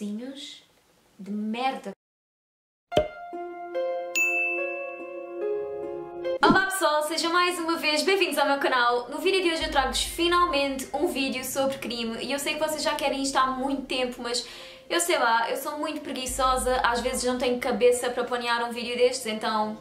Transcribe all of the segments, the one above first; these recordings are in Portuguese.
focinhos de merda. Olá pessoal, sejam mais uma vez bem-vindos ao meu canal. No vídeo de hoje eu trago-vos finalmente um vídeo sobre crime e eu sei que vocês já querem isto há muito tempo, mas eu sei lá, eu sou muito preguiçosa, às vezes não tenho cabeça para planear um vídeo destes, então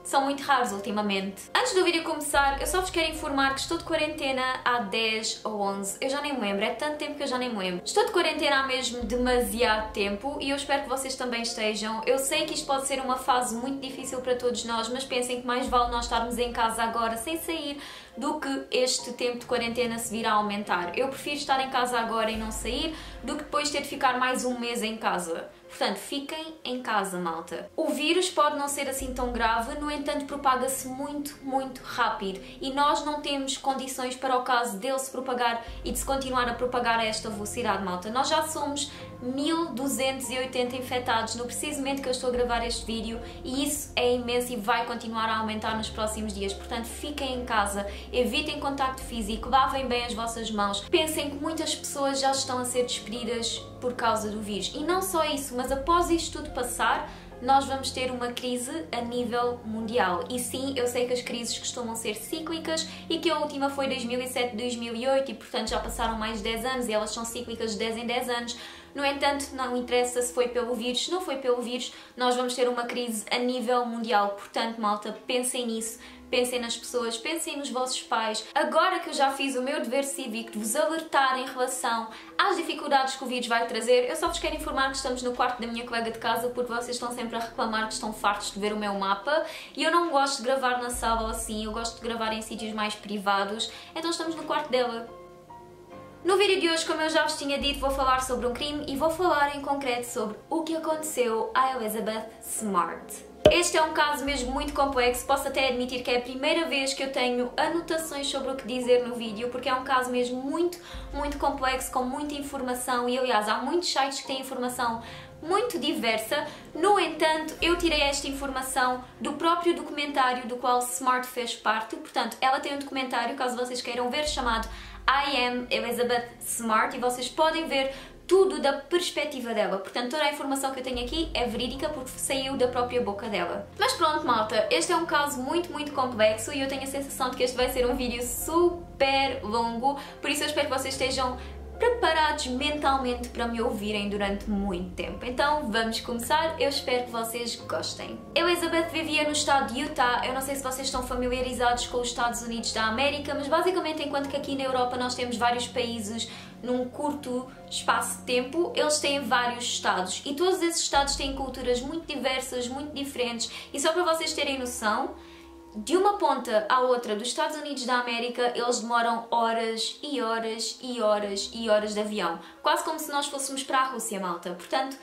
são muito raros ultimamente. Antes do vídeo começar, eu só vos quero informar que estou de quarentena há 10 ou 11, eu já nem me lembro, é tanto tempo que eu já nem me lembro. Estou de quarentena há mesmo demasiado tempo e eu espero que vocês também estejam. Eu sei que isto pode ser uma fase muito difícil para todos nós, mas pensem que mais vale nós estarmos em casa agora sem sair do que este tempo de quarentena se vir a aumentar. Eu prefiro estar em casa agora e não sair do que depois ter de ficar mais um mês em casa. Portanto, fiquem em casa, malta. O vírus pode não ser assim tão grave, no entanto propaga-se muito rápido e nós não temos condições para o caso dele se propagar e de se continuar a propagar a esta velocidade, malta. Nós já somos 1280 infectados no preciso momento que eu estou a gravar este vídeo e isso é imenso e vai continuar a aumentar nos próximos dias. Portanto, fiquem em casa, evitem contacto físico, lavem bem as vossas mãos. Pensem que muitas pessoas já estão a ser despedidas por causa do vírus. E não só isso, mas após isto tudo passar, nós vamos ter uma crise a nível mundial. E sim, eu sei que as crises costumam ser cíclicas e que a última foi 2007-2008 e portanto já passaram mais de 10 anos e elas são cíclicas de 10 em 10 anos. No entanto, não interessa se foi pelo vírus, se não foi pelo vírus, nós vamos ter uma crise a nível mundial. Portanto, malta, pensem nisso. Pensem nas pessoas, pensem nos vossos pais. Agora que eu já fiz o meu dever cívico de vos alertar em relação às dificuldades que o vírus vai trazer, eu só vos quero informar que estamos no quarto da minha colega de casa porque vocês estão sempre a reclamar que estão fartos de ver o meu mapa e eu não gosto de gravar na sala ou assim, eu gosto de gravar em sítios mais privados, então estamos no quarto dela. No vídeo de hoje, como eu já vos tinha dito, vou falar sobre um crime e vou falar em concreto sobre o que aconteceu à Elizabeth Smart. Este é um caso mesmo muito complexo, posso até admitir que é a primeira vez que eu tenho anotações sobre o que dizer no vídeo, porque é um caso mesmo muito complexo, com muita informação e aliás há muitos sites que têm informação muito diversa. No entanto, eu tirei esta informação do próprio documentário do qual Smart fez parte, portanto ela tem um documentário, caso vocês queiram ver, chamado I Am Elizabeth Smart e vocês podem ver tudo da perspectiva dela. Portanto, toda a informação que eu tenho aqui é verídica porque saiu da própria boca dela. Mas pronto, malta, este é um caso muito complexo e eu tenho a sensação de que este vai ser um vídeo super longo, por isso eu espero que vocês estejam preparados mentalmente para me ouvirem durante muito tempo. Então vamos começar, eu espero que vocês gostem. Elizabeth vivia no estado de Utah, eu não sei se vocês estão familiarizados com os Estados Unidos da América, mas basicamente enquanto que aqui na Europa nós temos vários países num curto espaço de tempo, eles têm vários estados e todos esses estados têm culturas muito diversas, muito diferentes e só para vocês terem noção, de uma ponta à outra dos Estados Unidos da América, eles demoram horas e horas e horas e horas de avião. Quase como se nós fôssemos para a Rússia, malta. Portanto,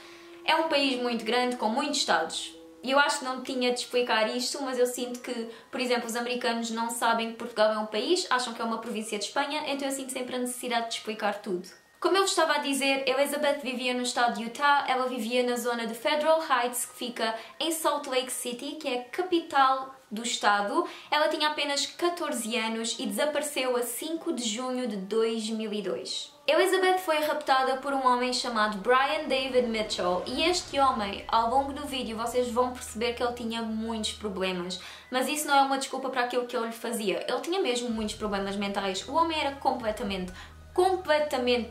é um país muito grande, com muitos estados. E eu acho que não tinha de explicar isto, mas eu sinto que, por exemplo, os americanos não sabem que Portugal é um país, acham que é uma província de Espanha, então eu sinto sempre a necessidade de explicar tudo. Como eu vos estava a dizer, Elizabeth vivia no estado de Utah, ela vivia na zona de Federal Heights, que fica em Salt Lake City, que é a capital do estado. Ela tinha apenas 14 anos e desapareceu a 5 de junho de 2002. Elizabeth foi raptada por um homem chamado Brian David Mitchell e este homem, ao longo do vídeo, vocês vão perceber que ele tinha muitos problemas, mas isso não é uma desculpa para aquilo que ele fazia. Ele tinha mesmo muitos problemas mentais. O homem era completamente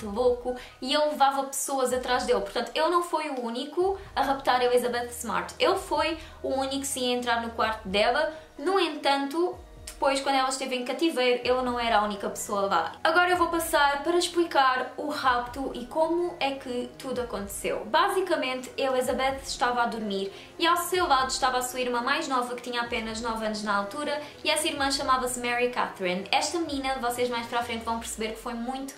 louco e ele levava pessoas atrás dele. Portanto, ele não foi o único a raptar Elizabeth Smart. Ele foi o único sim a entrar no quarto dela. No entanto, depois, quando ela esteve em cativeiro, ele não era a única pessoa lá. Agora eu vou passar para explicar o rapto e como é que tudo aconteceu. Basicamente, Elizabeth estava a dormir e ao seu lado estava a sua irmã mais nova, que tinha apenas 9 anos na altura, e essa irmã chamava-se Mary Catherine. Esta menina, vocês mais para a frente vão perceber que foi muito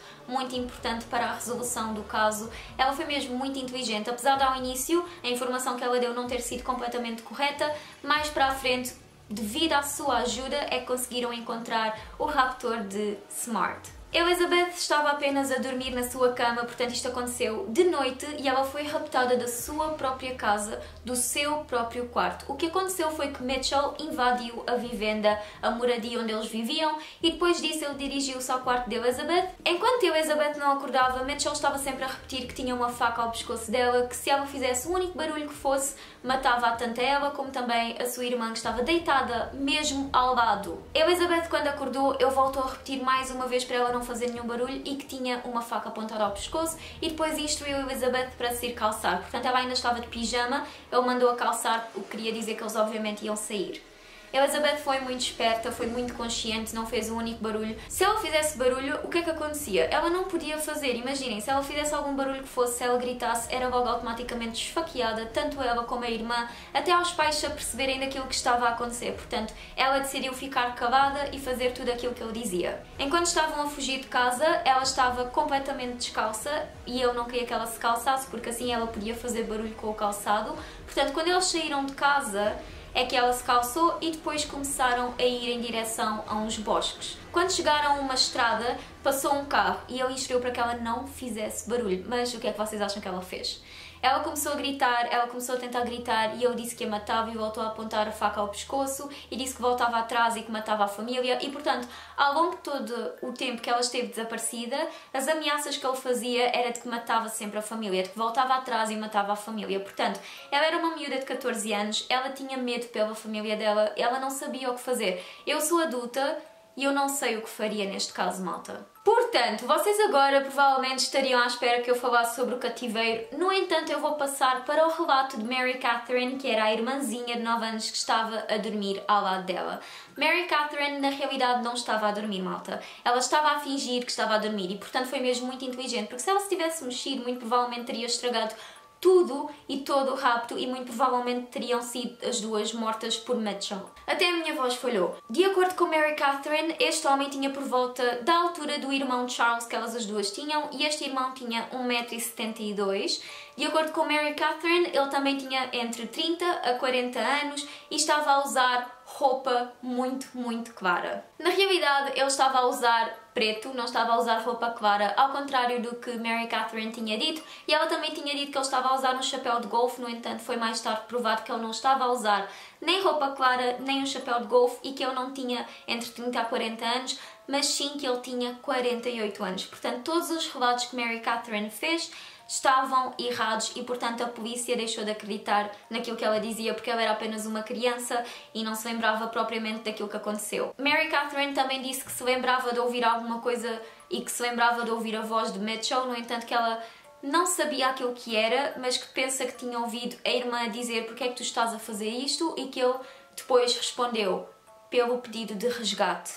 importante para a resolução do caso. Ela foi mesmo muito inteligente, apesar de ao início a informação que ela deu não ter sido completamente correta, mais para a frente, devido à sua ajuda, é que conseguiram encontrar o raptor de Smart. Elizabeth estava apenas a dormir na sua cama, portanto isto aconteceu de noite e ela foi raptada da sua própria casa, do seu próprio quarto. O que aconteceu foi que Mitchell invadiu a vivenda, a moradia onde eles viviam, e depois disso ele dirigiu-se ao quarto de Elizabeth. Enquanto Elizabeth não acordava, Mitchell estava sempre a repetir que tinha uma faca ao pescoço dela, que se ela fizesse o único barulho que fosse, matava tanto a ela como também a sua irmã, que estava deitada mesmo ao lado. Elizabeth, quando acordou, ele voltou a repetir mais uma vez para ela não fazer nenhum barulho e que tinha uma faca apontada ao pescoço, e depois instruiu Elizabeth para se ir calçar. Portanto, ela ainda estava de pijama, ele mandou a calçar, o que queria dizer que eles obviamente iam sair. Elizabeth foi muito esperta, foi muito consciente, não fez um único barulho. Se ela fizesse barulho, o que é que acontecia? Ela não podia fazer, imaginem, se ela fizesse algum barulho que fosse, se ela gritasse, era logo automaticamente esfaqueada, tanto ela como a irmã, até aos pais se aperceberem daquilo que estava a acontecer. Portanto, ela decidiu ficar calada e fazer tudo aquilo que ele dizia. Enquanto estavam a fugir de casa, ela estava completamente descalça e ele não queria que ela se calçasse, porque assim ela podia fazer barulho com o calçado. Portanto, quando eles saíram de casa, é que ela se calçou e depois começaram a ir em direção a uns bosques. Quando chegaram a uma estrada, passou um carro e ele instruiu para que ela não fizesse barulho. Mas o que é que vocês acham que ela fez? Ela começou a gritar, ela começou a tentar gritar e ele disse que a matava e voltou a apontar a faca ao pescoço e disse que voltava atrás e que matava a família. E portanto, ao longo de todo o tempo que ela esteve desaparecida, as ameaças que ele fazia era de que matava sempre a família, de que voltava atrás e matava a família. Portanto, ela era uma miúda de 14 anos, ela tinha medo pela família dela, ela não sabia o que fazer. Eu sou adulta e eu não sei o que faria neste caso, malta. Portanto, vocês agora provavelmente estariam à espera que eu falasse sobre o cativeiro. No entanto, eu vou passar para o relato de Mary Catherine, que era a irmãzinha de 9 anos que estava a dormir ao lado dela. Mary Catherine, na realidade, não estava a dormir, malta. Ela estava a fingir que estava a dormir e, portanto, foi mesmo muito inteligente, porque se ela se tivesse mexido, muito provavelmente teria estragado tudo e todo o rapto e muito provavelmente teriam sido as duas mortas por Mitchell. Até a minha voz falhou. De acordo com Mary Catherine, este homem tinha por volta da altura do irmão Charles que elas as duas tinham e este irmão tinha 1,72 m. De acordo com Mary Catherine, ele também tinha entre 30 a 40 anos e estava a usar roupa muito clara. Na realidade, ele estava a usar preto, não estava a usar roupa clara, ao contrário do que Mary Catherine tinha dito, e ela também tinha dito que ele estava a usar um chapéu de golfe. No entanto, foi mais tarde provado que ele não estava a usar nem roupa clara, nem um chapéu de golfe e que ele não tinha entre 30 a 40 anos, mas sim que ele tinha 48 anos. Portanto, todos os relatos que Mary Catherine fez estavam errados e, portanto, a polícia deixou de acreditar naquilo que ela dizia porque ela era apenas uma criança e não se lembrava propriamente daquilo que aconteceu. Mary Catherine também disse que se lembrava de ouvir alguma coisa e que se lembrava de ouvir a voz de Mitchell, no entanto que ela não sabia aquilo que era, mas que pensa que tinha ouvido a irmã dizer porque é que tu estás a fazer isto e que ele depois respondeu pelo pedido de resgate.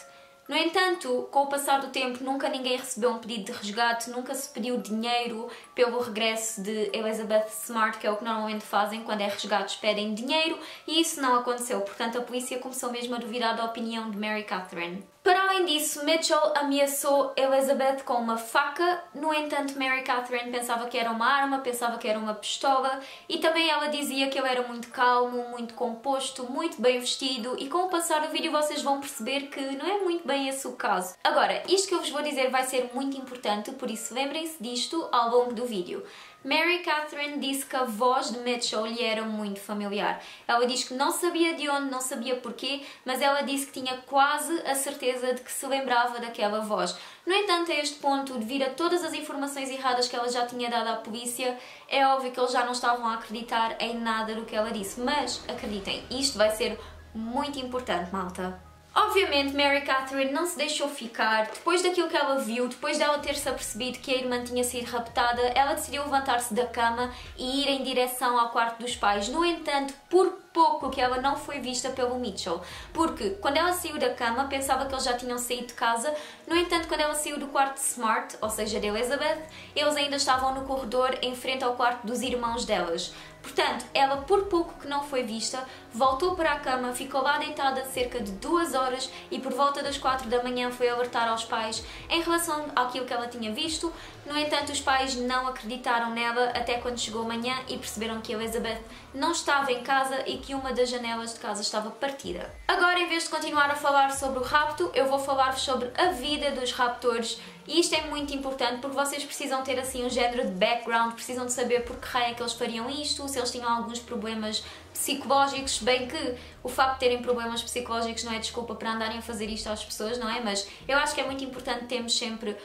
No entanto, com o passar do tempo, nunca ninguém recebeu um pedido de resgate, nunca se pediu dinheiro pelo regresso de Elizabeth Smart, que é o que normalmente fazem quando é resgates, pedem dinheiro, e isso não aconteceu. Portanto, a polícia começou mesmo a duvidar da opinião de Mary Catherine. Para além disso, Mitchell ameaçou Elizabeth com uma faca. No entanto, Mary Catherine pensava que era uma arma, pensava que era uma pistola, e também ela dizia que ele era muito calmo, muito composto, muito bem vestido, e com o passar do vídeo vocês vão perceber que não é muito bem esse o caso. Agora, isto que eu vos vou dizer vai ser muito importante, por isso lembrem-se disto ao longo do vídeo. Mary Catherine disse que a voz de Mitchell lhe era muito familiar. Ela diz que não sabia de onde, não sabia porquê, mas ela disse que tinha quase a certeza de que se lembrava daquela voz. No entanto, a este ponto, devido a todas as informações erradas que ela já tinha dado à polícia, é óbvio que eles já não estavam a acreditar em nada do que ela disse. Mas, acreditem, isto vai ser muito importante, malta. Obviamente, Mary Catherine não se deixou ficar. Depois daquilo que ela viu, depois dela ter-se apercebido que a irmã tinha sido raptada, ela decidiu levantar-se da cama e ir em direção ao quarto dos pais. No entanto, por pouco que ela não foi vista pelo Mitchell, porque quando ela saiu da cama pensava que eles já tinham saído de casa. No entanto, quando ela saiu do quarto de Smart, ou seja, de Elizabeth, eles ainda estavam no corredor em frente ao quarto dos irmãos delas. Portanto, ela por pouco que não foi vista, voltou para a cama, ficou lá deitada cerca de 2 horas e por volta das 4 da manhã foi alertar aos pais em relação àquilo que ela tinha visto. No entanto, os pais não acreditaram nela até quando chegou manhã e perceberam que Elizabeth não estava em casa e que uma das janelas de casa estava partida. Agora, em vez de continuar a falar sobre o rapto, eu vou falar-vos sobre a vida dos raptores E isto é muito importante porque vocês precisam ter assim um género de background, precisam de saber por que raio é que eles fariam isto, se eles tinham alguns problemas psicológicos, bem que o facto de terem problemas psicológicos não é desculpa para andarem a fazer isto às pessoas, não é? Mas eu acho que é muito importante termos sempre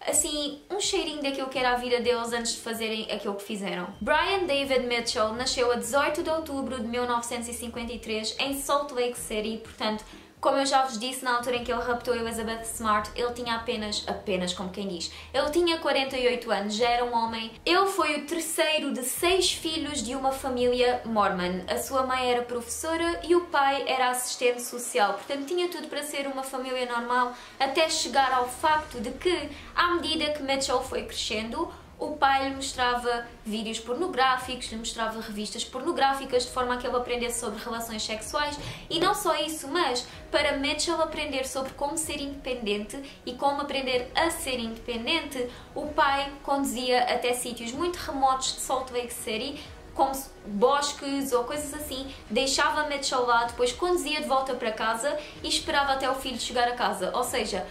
assim, um cheirinho daquilo que era a vida deles antes de fazerem aquilo que fizeram. Brian David Mitchell nasceu a 18 de outubro de 1953 em Salt Lake City, portanto, como eu já vos disse, na altura em que ele raptou Elizabeth Smart, ele tinha apenas como quem diz, ele tinha 48 anos, já era um homem. Ele foi o terceiro de 6 filhos de uma família mormon. A sua mãe era professora e o pai era assistente social, portanto tinha tudo para ser uma família normal, até chegar ao facto de que, à medida que Mitchell foi crescendo, o pai lhe mostrava vídeos pornográficos, lhe mostrava revistas pornográficas de forma a que ele aprendesse sobre relações sexuais e não só isso, mas para Mitchell aprender sobre como ser independente e como aprender a ser independente, o pai conduzia até sítios muito remotos de Salt Lake City, como bosques ou coisas assim, deixava Mitchell lá, depois conduzia de volta para casa e esperava até o filho chegar a casa, ou seja,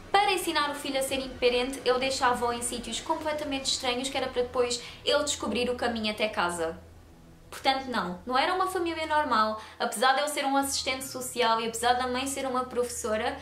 para ensinar o filho a ser independente, ele deixava-o em sítios completamente estranhos, que era para depois ele descobrir o caminho até casa. Portanto, não era uma família normal. Apesar de ele ser um assistente social e apesar da mãe ser uma professora,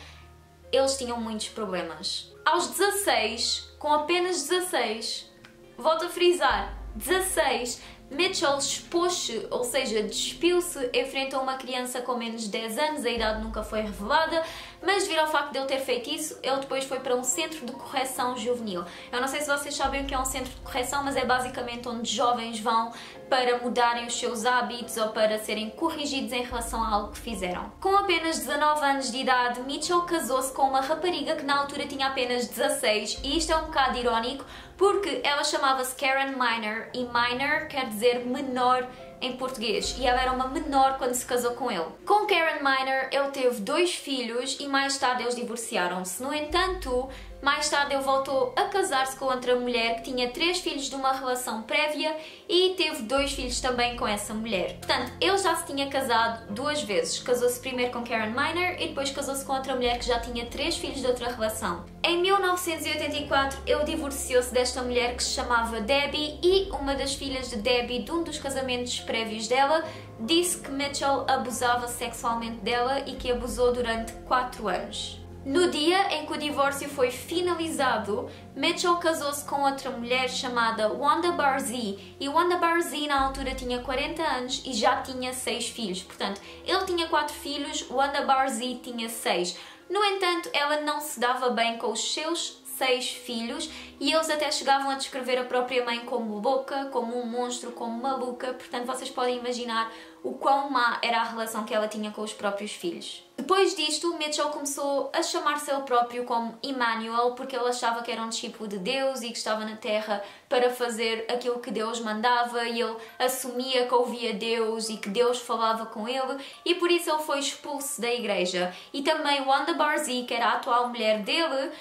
eles tinham muitos problemas. Aos 16, com apenas 16, volto a frisar, 16, Mitchell expôs-se, ou seja, despiu-se, enfrentou uma criança com menos de 10 anos, a idade nunca foi revelada, mas devido ao facto de ele ter feito isso, ele depois foi para um centro de correção juvenil. Eu não sei se vocês sabem o que é um centro de correção, mas é basicamente onde jovens vão para mudarem os seus hábitos ou para serem corrigidos em relação a algo que fizeram. Com apenas 19 anos de idade, Mitchell casou-se com uma rapariga que na altura tinha apenas 16, e isto é um bocado irónico porque ela chamava-se Karen Miner e Miner quer dizer menor em português, e ela era uma menor quando se casou com ele. Com Karen Miner, ele teve 2 filhos e mais tarde eles divorciaram-se. No entanto, mais tarde ele voltou a casar-se com outra mulher que tinha 3 filhos de uma relação prévia e teve 2 filhos também com essa mulher. Portanto, ele já se tinha casado 2 vezes. Casou-se primeiro com Karen Miner e depois casou-se com outra mulher que já tinha 3 filhos de outra relação. Em 1984, ele divorciou-se desta mulher que se chamava Debbie, e uma das filhas de Debbie, de um dos casamentos prévios dela, disse que Mitchell abusava sexualmente dela e que abusou durante 4 anos. No dia em que o divórcio foi finalizado, Mitchell casou-se com outra mulher chamada Wanda Barzee, e Wanda Barzee na altura tinha 40 anos e já tinha 6 filhos. Portanto, ele tinha 4 filhos, Wanda Barzee tinha 6. No entanto, ela não se dava bem com os seus 6 filhos e eles até chegavam a descrever a própria mãe como louca, como um monstro, como maluca. Portanto, vocês podem imaginar o quão má era a relação que ela tinha com os próprios filhos. Depois disto, Mitchell começou a chamar-se ele próprio como Emmanuel, porque ele achava que era um discípulo de Deus e que estava na Terra para fazer aquilo que Deus mandava, e ele assumia que ouvia Deus e que Deus falava com ele, e por isso ele foi expulso da igreja. E também Wanda Barzee, que era a atual mulher dele,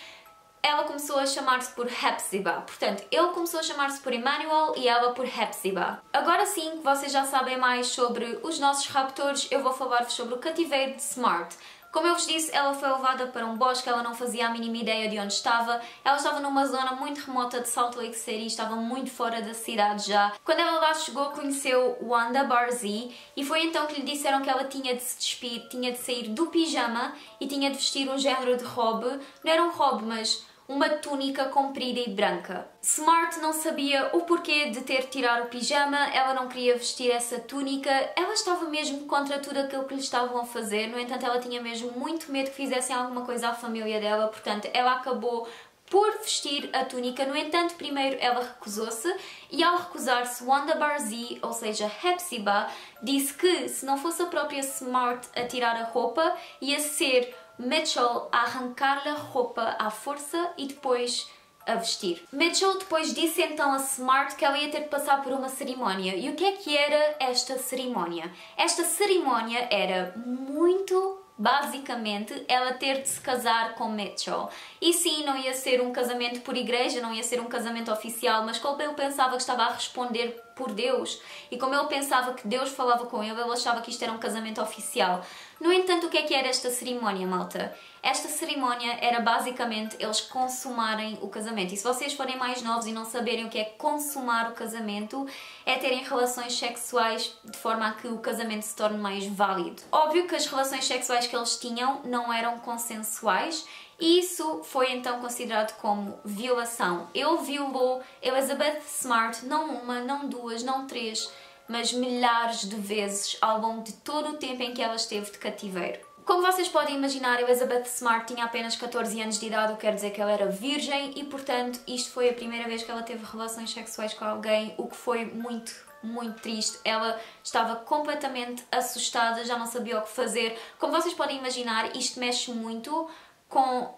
ela começou a chamar-se por Hepzibah. Portanto, ele começou a chamar-se por Emmanuel e ela por Hepzibah. Agora sim que vocês já sabem mais sobre os nossos raptores, eu vou falar-vos sobre o cativeiro de Smart. Como eu vos disse, ela foi levada para um bosque, ela não fazia a mínima ideia de onde estava. Ela estava numa zona muito remota de Salt Lake City, estava muito fora da cidade já. Quando ela lá chegou, conheceu Wanda Barzee e foi então que lhe disseram que ela tinha de se despir, tinha de sair do pijama e tinha de vestir um género de robe. Não era um robe, mas uma túnica comprida e branca. Smart não sabia o porquê de ter de tirar o pijama, ela não queria vestir essa túnica, ela estava mesmo contra tudo aquilo que lhe estavam a fazer. No entanto, ela tinha mesmo muito medo que fizessem alguma coisa à família dela, portanto, ela acabou por vestir a túnica. No entanto, primeiro ela recusou-se, e ao recusar-se, Wanda Barzee, ou seja, Hepzibah, disse que se não fosse a própria Smart a tirar a roupa, ia ser Mitchell a arrancar-lhe a roupa à força e depois a vestir. Mitchell depois disse então a Smart que ela ia ter de passar por uma cerimónia. E o que era esta cerimónia? Esta cerimónia era muito basicamente ela ter de se casar com Mitchell. E sim, não ia ser um casamento por igreja, não ia ser um casamento oficial, mas como ele pensava que estava a responder por Deus e como ele pensava que Deus falava com ele achava que isto era um casamento oficial. No entanto, o que era esta cerimónia, malta? Esta cerimónia era basicamente eles consumarem o casamento. E se vocês forem mais novos e não saberem o que é consumar o casamento, é terem relações sexuais de forma a que o casamento se torne mais válido. Óbvio que as relações sexuais que eles tinham não eram consensuais e isso foi então considerado como violação. Ele violou Elizabeth Smart não uma, não duas, não três, mas milhares de vezes ao longo de todo o tempo em que ela esteve de cativeiro. Como vocês podem imaginar, Elizabeth Smart tinha apenas 14 anos de idade, o que quer dizer que ela era virgem e, portanto, isto foi a primeira vez que ela teve relações sexuais com alguém, o que foi muito triste. Ela estava completamente assustada, já não sabia o que fazer. Como vocês podem imaginar, isto mexe muito com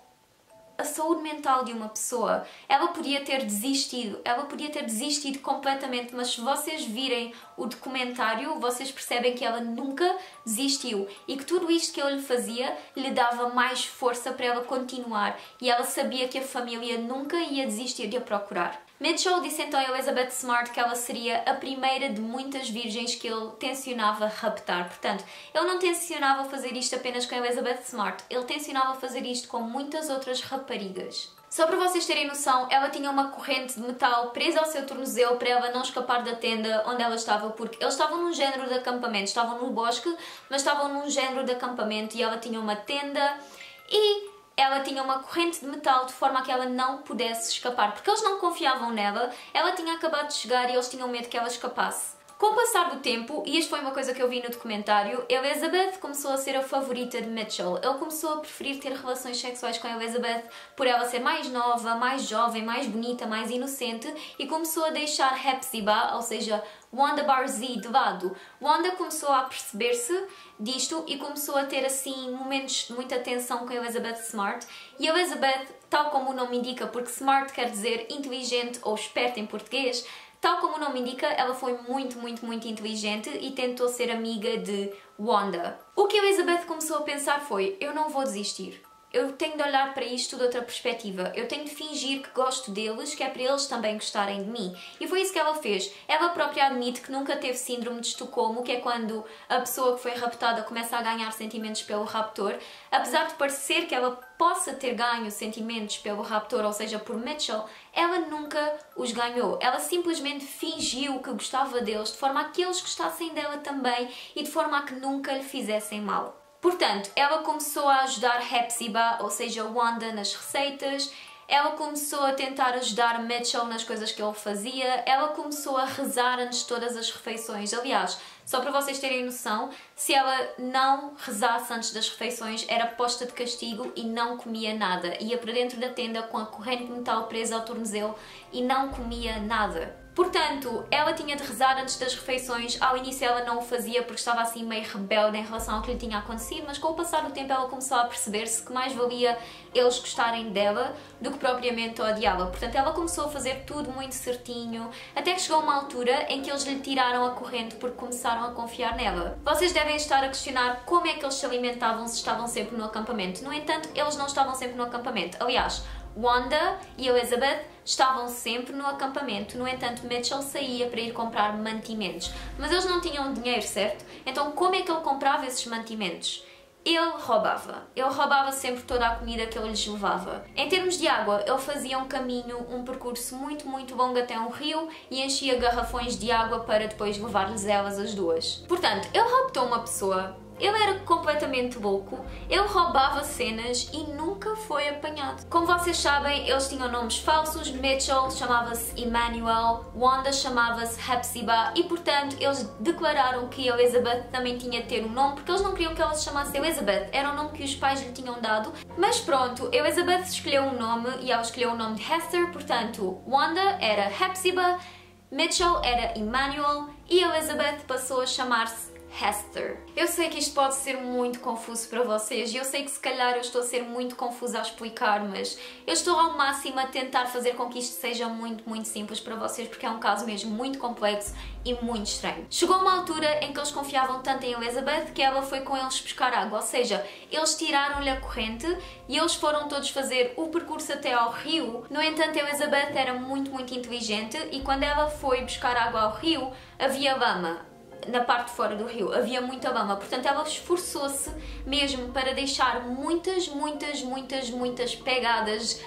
a saúde mental de uma pessoa. Ela podia ter desistido completamente, mas se vocês virem o documentário, vocês percebem que ela nunca desistiu e que tudo isto que ele lhe fazia lhe dava mais força para ela continuar e ela sabia que a família nunca ia desistir de a procurar. Mitchell disse então a Elizabeth Smart que ela seria a primeira de muitas virgens que ele tencionava raptar. Portanto, ele não tencionava fazer isto apenas com a Elizabeth Smart, ele tencionava fazer isto com muitas outras raparigas. Só para vocês terem noção, ela tinha uma corrente de metal presa ao seu tornozelo para ela não escapar da tenda onde ela estava, porque eles estavam num género de acampamento, estavam no bosque, mas estavam num género de acampamento e ela tinha uma tenda e ela tinha uma corrente de metal de forma a que ela não pudesse escapar, porque eles não confiavam nela, ela tinha acabado de chegar e eles tinham medo que ela escapasse. Com o passar do tempo, e isto foi uma coisa que eu vi no documentário, Elizabeth começou a ser a favorita de Mitchell. Ele começou a preferir ter relações sexuais com a Elizabeth por ela ser mais nova, mais jovem, mais bonita, mais inocente e começou a deixar Hepzibah, ou seja, Wanda Barzee, de lado. Wanda começou a perceber-se disto e começou a ter assim momentos de muita tensão com a Elizabeth Smart. E Elizabeth, tal como o nome indica, porque Smart quer dizer inteligente ou esperta em português, tal como o nome indica, ela foi muito inteligente e tentou ser amiga de Wanda. O que Elizabeth começou a pensar foi: eu não vou desistir. Eu tenho de olhar para isto de outra perspectiva. Eu tenho de fingir que gosto deles, que é para eles também gostarem de mim. E foi isso que ela fez. Ela própria admite que nunca teve síndrome de Estocolmo, que é quando a pessoa que foi raptada começa a ganhar sentimentos pelo raptor. Apesar de parecer que ela possa ter ganho sentimentos pelo raptor, ou seja, por Mitchell, ela nunca os ganhou. Ela simplesmente fingiu que gostava deles, de forma a que eles gostassem dela também e de forma a que nunca lhe fizessem mal. Portanto, ela começou a ajudar Hepzibah, ou seja, Wanda, nas receitas. Ela começou a tentar ajudar Mitchell nas coisas que ele fazia. Ela começou a rezar antes de todas as refeições. Aliás, só para vocês terem noção, se ela não rezasse antes das refeições, era posta de castigo e não comia nada. Ia para dentro da tenda com a corrente de metal presa ao tornozelo e não comia nada. Portanto, ela tinha de rezar antes das refeições. Ao início ela não o fazia porque estava assim meio rebelde em relação ao que lhe tinha acontecido, mas com o passar do tempo ela começou a perceber-se que mais valia eles gostarem dela do que propriamente odiá-la. Portanto, ela começou a fazer tudo muito certinho, até que chegou uma altura em que eles lhe tiraram a corrente porque começaram a confiar nela. Vocês devem estar a questionar como é que eles se alimentavam se estavam sempre no acampamento. No entanto, eles não estavam sempre no acampamento. Aliás, Wanda e Elizabeth estavam sempre no acampamento, no entanto Mitchell saía para ir comprar mantimentos. Mas eles não tinham dinheiro, certo? Então como é que ele comprava esses mantimentos? Ele roubava sempre toda a comida que ele lhes levava. Em termos de água, ele fazia um caminho, um percurso muito longo até um rio e enchia garrafões de água para depois levar-lhes elas as duas. Portanto, ele raptou uma pessoa. Ele era completamente louco, ele roubava cenas e nunca foi apanhado. Como vocês sabem, eles tinham nomes falsos. Mitchell chamava-se Emmanuel, Wanda chamava-se Hepzibah e, portanto, eles declararam que Elizabeth também tinha de ter um nome porque eles não queriam que ela se chamasse Elizabeth, era o nome que os pais lhe tinham dado. Mas pronto, Elizabeth escolheu um nome e ela escolheu o nome de Hester, portanto, Wanda era Hepzibah, Mitchell era Emmanuel e Elizabeth passou a chamar-se Hester. Eu sei que isto pode ser muito confuso para vocês e eu sei que se calhar eu estou a ser muito confusa a explicar, mas eu estou ao máximo a tentar fazer com que isto seja muito simples para vocês, porque é um caso mesmo muito complexo e muito estranho. Chegou uma altura em que eles confiavam tanto em Elizabeth que ela foi com eles buscar água, ou seja, eles tiraram-lhe a corrente e eles foram todos fazer o percurso até ao rio. No entanto, Elizabeth era muito inteligente e quando ela foi buscar água ao rio, havia lama. Na parte de fora do rio havia muita lama, portanto ela esforçou-se mesmo para deixar muitas pegadas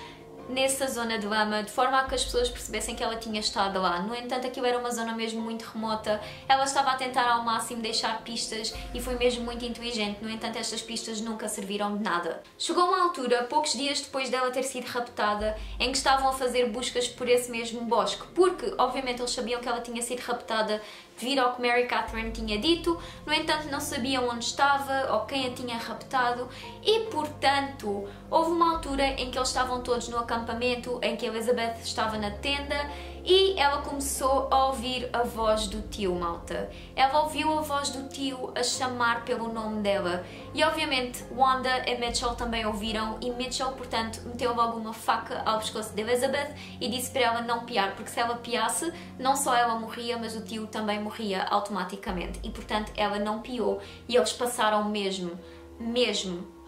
nessa zona de lama, de forma a que as pessoas percebessem que ela tinha estado lá. No entanto, aquilo era uma zona mesmo muito remota, ela estava a tentar ao máximo deixar pistas e foi mesmo muito inteligente. No entanto, estas pistas nunca serviram de nada. Chegou uma altura, poucos dias depois dela ter sido raptada, em que estavam a fazer buscas por esse mesmo bosque, porque obviamente eles sabiam que ela tinha sido raptada devido ao que Mary Catherine tinha dito, no entanto não sabiam onde estava ou quem a tinha raptado e, portanto, houve uma altura em que eles estavam todos no acampamento, em que Elizabeth estava na tenda e ela começou a ouvir a voz do tio, malta. Ela ouviu a voz do tio a chamar pelo nome dela e, obviamente, Wanda e Mitchell também ouviram e Mitchell, portanto, meteu logo uma faca ao pescoço de Elizabeth e disse para ela não piar, porque se ela piasse, não só ela morria, mas o tio também morria automaticamente e, portanto, ela não piou e eles passaram mesmo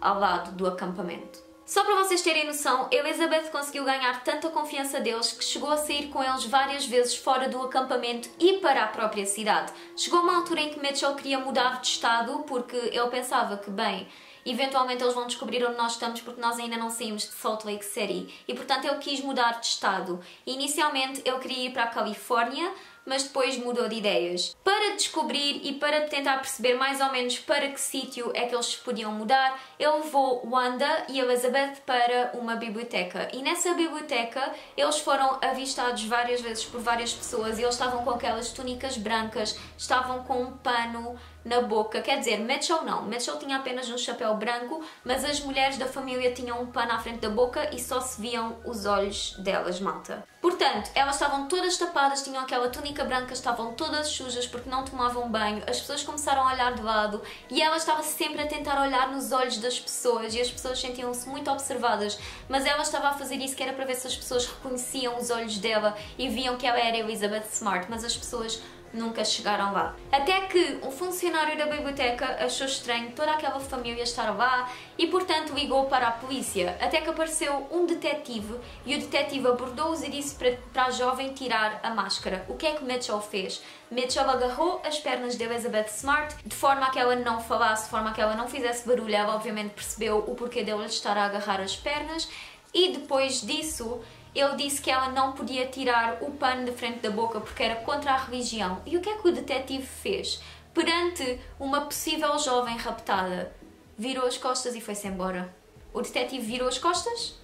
ao lado do acampamento. Só para vocês terem noção, Elizabeth conseguiu ganhar tanta confiança deles que chegou a sair com eles várias vezes fora do acampamento e para a própria cidade. Chegou uma altura em que Mitchell queria mudar de estado porque ele pensava que, bem, eventualmente eles vão descobrir onde nós estamos porque nós ainda não saímos de Salt Lake City e, portanto, ele quis mudar de estado. Inicialmente ele queria ir para a Califórnia, mas depois mudou de ideias. Para descobrir e para tentar perceber mais ou menos para que sítio é que eles podiam mudar, ele levou Wanda e Elizabeth para uma biblioteca. E nessa biblioteca eles foram avistados várias vezes por várias pessoas e eles estavam com aquelas túnicas brancas, estavam com um pano na boca. Quer dizer, Mitchell não. Mitchell tinha apenas um chapéu branco, mas as mulheres da família tinham um pano à frente da boca e só se viam os olhos delas, malta. Portanto, elas estavam todas tapadas, tinham aquela túnica branca, estavam todas sujas porque não tomavam banho. As pessoas começaram a olhar de lado e ela estava sempre a tentar olhar nos olhos das pessoas e as pessoas sentiam-se muito observadas, mas ela estava a fazer isso que era para ver se as pessoas reconheciam os olhos dela e viam que ela era Elizabeth Smart, mas as pessoas nunca chegaram lá. Até que um funcionário da biblioteca achou estranho toda aquela família estar lá e, portanto, ligou para a polícia. Até que apareceu um detetive e o detetive abordou-os e disse para a jovem tirar a máscara. O que é que Mitchell fez? Mitchell agarrou as pernas de Elizabeth Smart de forma a que ela não falasse, de forma a que ela não fizesse barulho. Ela obviamente percebeu o porquê dele estar a agarrar as pernas e depois disso ele disse que ela não podia tirar o pano de frente da boca porque era contra a religião. E o que é que o detetive fez? Perante uma possível jovem raptada, virou as costas e foi-se embora. O detetive virou as costas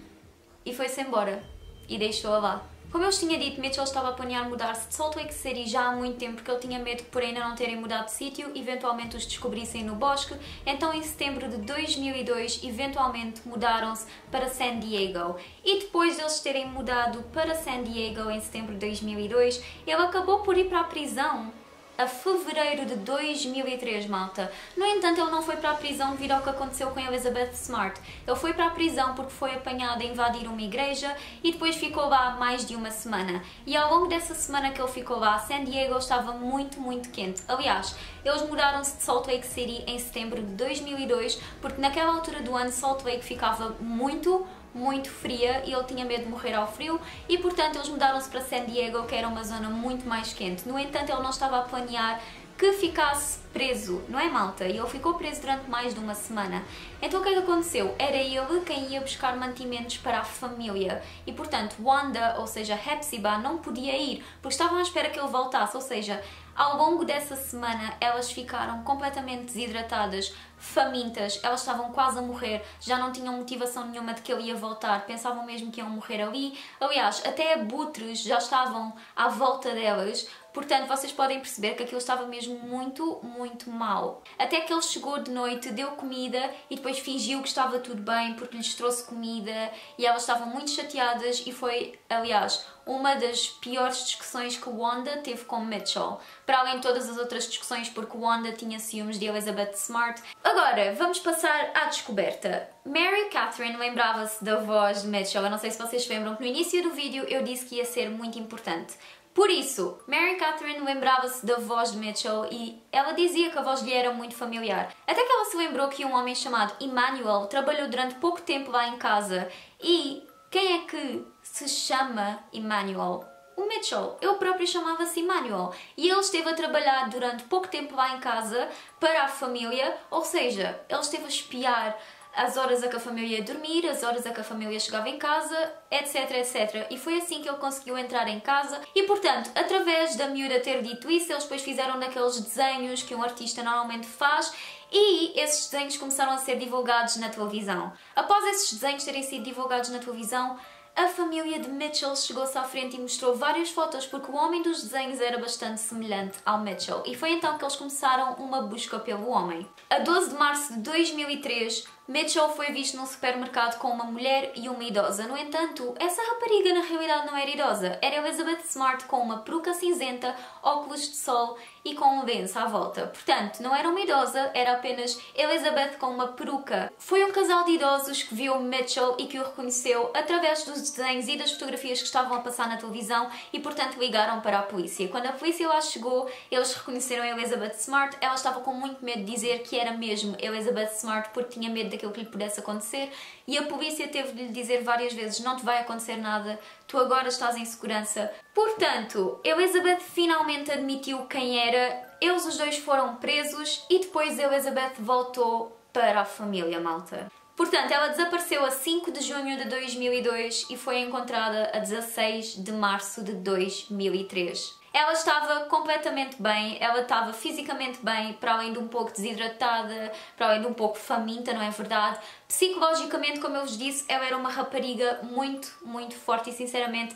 e foi-se embora. E deixou-a lá. Como eu vos tinha dito, Mitchell estava a planear mudar-se de Salt Lake City já há muito tempo porque ele tinha medo que, por ainda não terem mudado de sítio, eventualmente os descobrissem no bosque. Então, em setembro de 2002, eventualmente mudaram-se para San Diego. E depois deles terem mudado para San Diego em setembro de 2002, ele acabou por ir para a prisão a fevereiro de 2003, malta. No entanto, ele não foi para a prisão devido ao que aconteceu com Elizabeth Smart. Ele foi para a prisão porque foi apanhado a invadir uma igreja e depois ficou lá mais de uma semana. E ao longo dessa semana que ele ficou lá, San Diego estava muito quente. Aliás, eles mudaram-se de Salt Lake City em setembro de 2002 porque naquela altura do ano Salt Lake ficava muito fria e ele tinha medo de morrer ao frio e, portanto, eles mudaram-se para San Diego, que era uma zona muito mais quente. No entanto, ele não estava a planear que ficasse preso, não é, malta? E ele ficou preso durante mais de uma semana. Então o que é que aconteceu? Era ele quem ia buscar mantimentos para a família e, portanto, Wanda, ou seja, Hepzibah, não podia ir porque estavam à espera que ele voltasse, ou seja, ao longo dessa semana elas ficaram completamente desidratadas, famintas, elas estavam quase a morrer, já não tinham motivação nenhuma de que ele ia voltar, pensavam mesmo que iam morrer ali. Aliás, até abutres já estavam à volta delas Portanto, vocês podem perceber que aquilo estava mesmo muito, muito mal. Até que ele chegou de noite, deu comida e depois fingiu que estava tudo bem porque lhes trouxe comida e elas estavam muito chateadas e foi, aliás, uma das piores discussões que Wanda teve com Mitchell. Para além de todas as outras discussões, porque Wanda tinha ciúmes de Elizabeth Smart. Agora, vamos passar à descoberta. Mary Catherine lembrava-se da voz de Mitchell. Eu não sei se vocês se lembram que no início do vídeo eu disse que ia ser muito importante. Por isso, Mary Catherine lembrava-se da voz de Mitchell e ela dizia que a voz lhe era muito familiar. Até que ela se lembrou que um homem chamado Emmanuel trabalhou durante pouco tempo lá em casa. E quem é que se chama Emmanuel? O Mitchell. Ele próprio chamava-se Emmanuel. E ele esteve a trabalhar durante pouco tempo lá em casa para a família, ou seja, ele esteve a espiar as horas a que a família ia dormir, as horas a que a família chegava em casa, etc, etc. E foi assim que ele conseguiu entrar em casa. E, portanto, através da miúda ter dito isso, eles depois fizeram daqueles desenhos que um artista normalmente faz e esses desenhos começaram a ser divulgados na televisão. Após esses desenhos terem sido divulgados na televisão, a família de Mitchell chegou-se à frente e mostrou várias fotos porque o homem dos desenhos era bastante semelhante ao Mitchell. E foi então que eles começaram uma busca pelo homem. A 12 de março de 2003, Mitchell foi visto num supermercado com uma mulher e uma idosa. No entanto, essa rapariga na realidade não era idosa. Era Elizabeth Smart com uma peruca cinzenta, óculos de sol e com um lenço à volta. Portanto, não era uma idosa, era apenas Elizabeth com uma peruca. Foi um casal de idosos que viu Mitchell e que o reconheceu através dos desenhos e das fotografias que estavam a passar na televisão e, portanto, ligaram para a polícia. Quando a polícia lá chegou, eles reconheceram Elizabeth Smart. Ela estava com muito medo de dizer que era mesmo Elizabeth Smart porque tinha medo daquilo que lhe pudesse acontecer e a polícia teve de lhe dizer várias vezes: não te vai acontecer nada, tu agora estás em segurança. Portanto, Elizabeth finalmente admitiu quem era, eles os dois foram presos e depois Elizabeth voltou para a família, malta. Portanto, ela desapareceu a 5 de junho de 2002 e foi encontrada a 16 de março de 2003. Ela estava completamente bem, ela estava fisicamente bem, para além de um pouco desidratada, para além de um pouco faminta, não é verdade? Psicologicamente, como eu vos disse, ela era uma rapariga muito, muito forte e, sinceramente,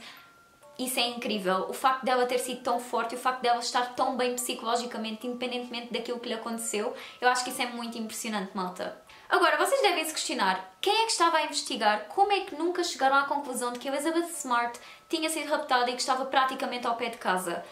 isso é incrível. O facto dela ter sido tão forte, o facto dela estar tão bem psicologicamente, independentemente daquilo que lhe aconteceu, eu acho que isso é muito impressionante, malta. Agora, vocês devem se questionar quem é que estava a investigar, como é que nunca chegaram à conclusão de que Elizabeth Smart tinha sido raptada e que estava praticamente ao pé de casa.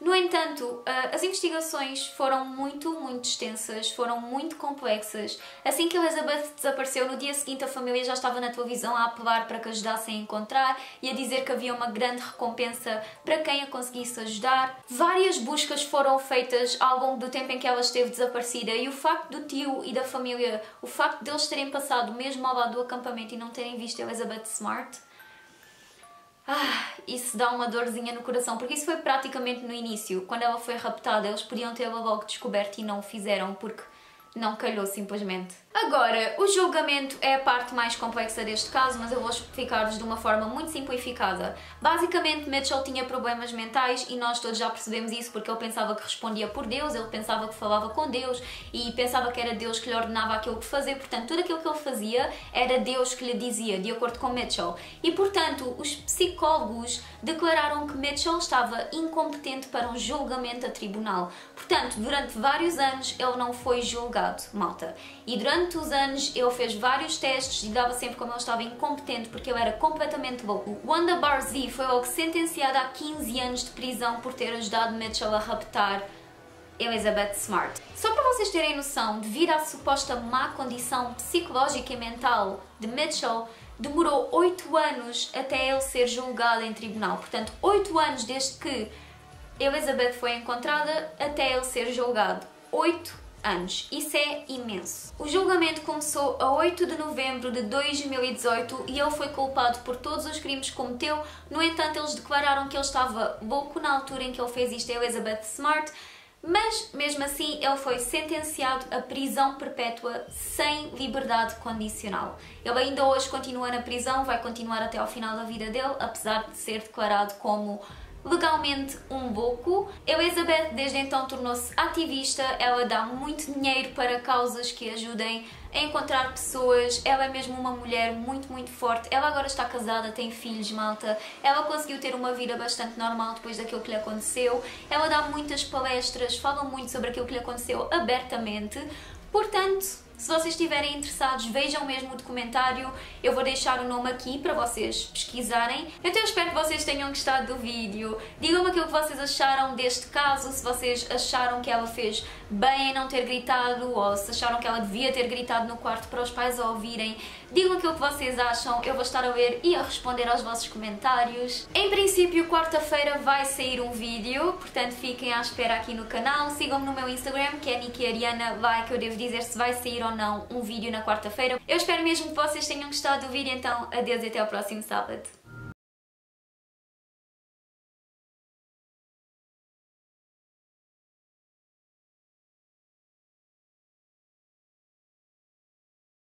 No entanto, as investigações foram muito, muito extensas, foram muito complexas. Assim que Elizabeth desapareceu, no dia seguinte a família já estava na televisão a apelar para que ajudassem a encontrar e a dizer que havia uma grande recompensa para quem a conseguisse ajudar. Várias buscas foram feitas ao longo do tempo em que ela esteve desaparecida e o facto do tio e da família, o facto de eles terem passado mesmo ao lado do acampamento e não terem visto Elizabeth Smart, isso dá uma dorzinha no coração, porque isso foi praticamente no início. Quando ela foi raptada, eles podiam tê-la logo descoberto e não o fizeram, porque não calhou simplesmente. Agora, o julgamento é a parte mais complexa deste caso, mas eu vou explicar-vos de uma forma muito simplificada. Basicamente, Mitchell tinha problemas mentais e nós todos já percebemos isso porque ele pensava que respondia por Deus, ele pensava que falava com Deus e pensava que era Deus que lhe ordenava aquilo que fazer. Portanto, tudo aquilo que ele fazia era Deus que lhe dizia, de acordo com Mitchell. E, portanto, os psicólogos declararam que Mitchell estava incompetente para um julgamento a tribunal. Portanto, durante vários anos ele não foi julgado, malta. E durante os anos ele fez vários testes e dava sempre como ele estava incompetente porque ele era completamente louco. Wanda Barzee foi logo sentenciada a 15 anos de prisão por ter ajudado Mitchell a raptar Elizabeth Smart. Só para vocês terem noção, devido à suposta má condição psicológica e mental de Mitchell, demorou 8 anos até ele ser julgado em tribunal. Portanto, 8 anos desde que Elizabeth foi encontrada até ele ser julgado. 8 anos. Isso é imenso. O julgamento começou a 8 de novembro de 2018 e ele foi culpado por todos os crimes que cometeu. No entanto, eles declararam que ele estava louco na altura em que ele fez isto a Elizabeth Smart, mas mesmo assim ele foi sentenciado a prisão perpétua sem liberdade condicional. Ele ainda hoje continua na prisão, vai continuar até ao final da vida dele, apesar de ser declarado como legalmente um boco. Elizabeth desde então tornou-se ativista, ela dá muito dinheiro para causas que ajudem a encontrar pessoas, ela é mesmo uma mulher muito forte, ela agora está casada, tem filhos, malta, ela conseguiu ter uma vida bastante normal depois daquilo que lhe aconteceu, ela dá muitas palestras, fala muito sobre aquilo que lhe aconteceu abertamente, portanto, se vocês estiverem interessados, vejam mesmo o documentário, eu vou deixar o nome aqui para vocês pesquisarem. Então eu espero que vocês tenham gostado do vídeo. Digam-me aquilo que vocês acharam deste caso, se vocês acharam que ela fez bem em não ter gritado, ou se acharam que ela devia ter gritado no quarto para os pais a ouvirem. Digam aquilo que vocês acham, eu vou estar a ler e a responder aos vossos comentários. Em princípio, quarta-feira vai sair um vídeo, portanto fiquem à espera aqui no canal. Sigam-me no meu Instagram, que é Niki Ariana, lá que eu devo dizer se vai sair ou não um vídeo na quarta-feira. Eu espero mesmo que vocês tenham gostado do vídeo, então adeus e até ao próximo sábado.